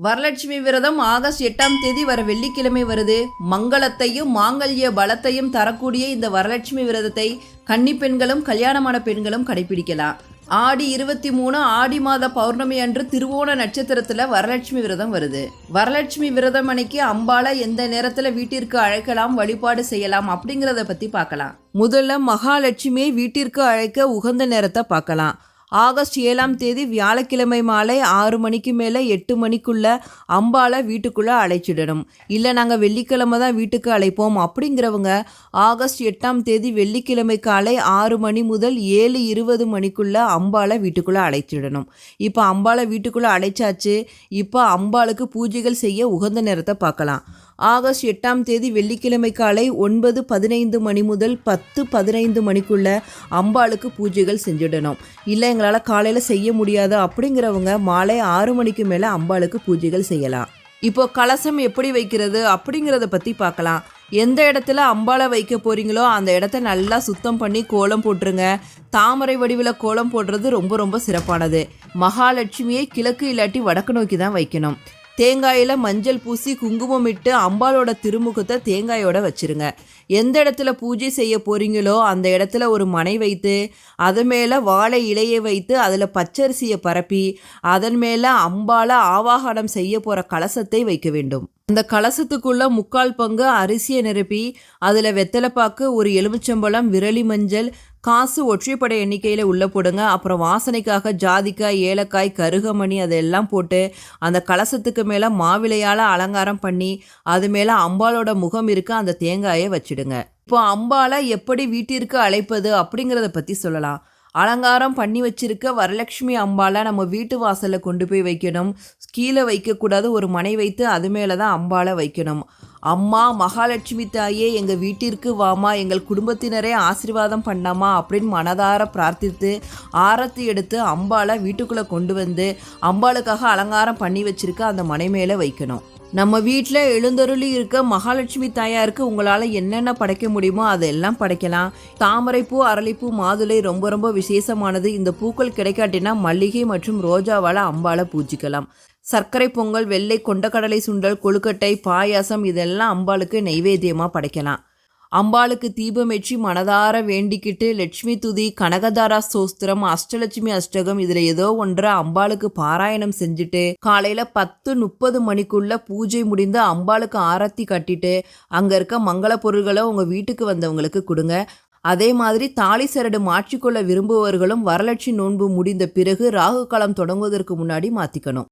வரலட்சுமி விரதம் ஆகஸ்ட் 8ஆம் தேதி வர வெள்ளிக்கிழமை வருது. மங்களத்தையும் மாங்கல்ய பலத்தையும் தரக்கூடிய இந்த வரலட்சுமி விரதத்தை கன்னி பெண்களும் கல்யாணமான பெண்களும் கடைபிடிக்கலாம். ஆடி 23 ஆடி மாத பௌர்ணமி அன்று திருவோண நட்சத்திரத்துல வரலட்சுமி விரதம் வருது. வரலட்சுமி விரதம் அன்னைக்கு அம்பாளை எந்த நேரத்துல வீட்டிற்கு அழைக்கலாம், வழிபாடு செய்யலாம் அப்படிங்கிறத பத்தி பார்க்கலாம். முதல்ல மகாலட்சுமியை வீட்டிற்கு அழைக்க உகந்த நேரத்தை பார்க்கலாம். ஆகஸ்ட் 7ஆம் தேதி வியாழக்கிழமை மாலை 6 மணிக்கு மேலே 8 மணிக்குள்ளே அம்பாளை வீட்டுக்குள்ளே அழைச்சிடணும். இல்லை நாங்கள் வெள்ளிக்கிழமை தான் வீட்டுக்கு அழைப்போம் அப்படிங்கிறவங்க ஆகஸ்ட் 8ஆம் தேதி வெள்ளிக்கிழமை காலை 6 மணி முதல் 7:20 மணிக்குள்ளே அம்பாளை வீட்டுக்குள்ளே அழைச்சிடணும். இப்போ அம்பாளை வீட்டுக்குள்ளே அழைச்சாச்சு. இப்போ அம்பாளுக்கு பூஜைகள் செய்ய உகந்த நேரத்தை பார்க்கலாம். ஆகஸ்ட் 8ஆம் தேதி வெள்ளிக்கிழமை காலை 9:15 மணி முதல் 10:15 மணிக்குள்ளே அம்பாளுக்கு பூஜைகள் செஞ்சிடணும். இல்லை எங்களால் காலையில் செய்ய முடியாது அப்படிங்கிறவங்க மாலை 6 மணிக்கு மேலே அம்பாளுக்கு பூஜைகள் செய்யலாம். இப்போ கலசம் எப்படி வைக்கிறது அப்படிங்கிறத பற்றி பார்க்கலாம். எந்த இடத்துல அம்பாளை வைக்க போகிறீங்களோ அந்த இடத்த நல்லா சுத்தம் பண்ணி கோலம் போட்டுருங்க. தாமரை வடிவில் கோலம் போடுறது ரொம்ப ரொம்ப சிறப்பானது. மகாலட்சுமியை கிழக்கு இல்லாட்டி வடக்கு நோக்கி தான் வைக்கணும். தேங்காயில் மஞ்சள் பூசி குங்குமம் இட்டு அம்பாளோட திருமுகத்தை தேங்காயோட வச்சுருங்க. எந்த இடத்துல பூஜை செய்ய போகிறீங்களோ அந்த இடத்துல ஒரு மனை வைத்து அது மேலே வாழை இலையை வைத்து அதில் பச்சரிசியை பரப்பி அதன் மேலே அம்பாளை ஆவாகனம் செய்ய போகிற கலசத்தை வைக்க வேண்டும். அந்த கலசத்துக்குள்ளே 3/4 பங்கு அரிசியை நிரப்பி அதில் வெத்தலைப்பாக்கு, ஒரு எலுமிச்சம்பழம், விரலி மஞ்சள், காசு ஒற்றைப்படை எண்ணிக்கையில் உள்ளே போடுங்க. அப்புறம் வாசனைக்காக ஜாதிக்காய், ஏலக்காய், கருகமணி அதெல்லாம் போட்டு அந்த கலசத்துக்கு மேலே மாவிலையால் அலங்காரம் பண்ணி அது மேலே அம்பாளோட முகம் இருக்க அந்த தேங்காயை வச்சிடுங்க. இப்போ அம்பாளை எப்படி வீட்டிற்கு அழைப்பது அப்படிங்கிறத பற்றி சொல்லலாம். அலங்காரம் பண்ணி வச்சிருக்க வரலட்சுமி அம்பாளை நம்ம வீட்டு வாசலில் கொண்டு போய் வைக்கணும். கீழே வைக்கக்கூடாது, ஒரு மனை வைத்து அது மேலே தான் அம்பாளை வைக்கணும். அம்மா மகாலட்சுமி தாயே எங்கள் வீட்டிற்கு வாமா, எங்கள் குடும்பத்தினரே ஆசீர்வாதம் பண்ணாமா அப்படின்னு மனதார பிரார்த்தித்து ஆரத்தி எடுத்து அம்பாளை வீட்டுக்குள்ளே கொண்டு வந்து அம்பாளுக்காக அலங்காரம் பண்ணி வச்சிருக்க அந்த மனை மேலே வைக்கணும். நம்ம வீட்டில் எழுந்தருளி இருக்க மகாலட்சுமி தாயாருக்கு உங்களால் என்னென்ன படைக்க முடியுமோ அதெல்லாம் படைக்கலாம். தாமரைப்பூ, அரளிப்பூ, மாதுளை ரொம்ப ரொம்ப விசேஷமானது. இந்த பூக்கள் கிடைக்காட்டினா மல்லிகை மற்றும் ரோஜாவால் அம்பாளை பூஜிக்கலாம். சர்க்கரை பொங்கல், வெள்ளை கொண்டக்கடலை சுண்டல், கொழுக்கட்டை, பாயாசம் இதெல்லாம் அம்பாளுக்கு நைவேத்தியமாக படைக்கலாம். அம்பாளுக்கு தீபமேற்றி மனதார வேண்டிக்கிட்டு லட்சுமி துதி, கனகதாரா ஸ்தோத்திரம், அஷ்டலட்சுமி அஷ்டகம் இதில் ஏதோ ஒன்றை அம்பாளுக்கு பாராயணம் செஞ்சுட்டு காலையில் 10:30 மணிக்குள்ளே பூஜை முடிந்து அம்பாளுக்கு ஆரத்தி கட்டிட்டு அங்கே இருக்க மங்கள பொருள்களை உங்கள் வீட்டுக்கு வந்தவங்களுக்கு கொடுங்க. அதே மாதிரி தாலி சரடு மாற்றிக்கொள்ள விரும்புபவர்களும் வரலட்சுமி நோன்பு முடிந்த பிறகு ராகு காலம் தொடங்குவதற்கு முன்னாடி மாற்றிக்கணும்.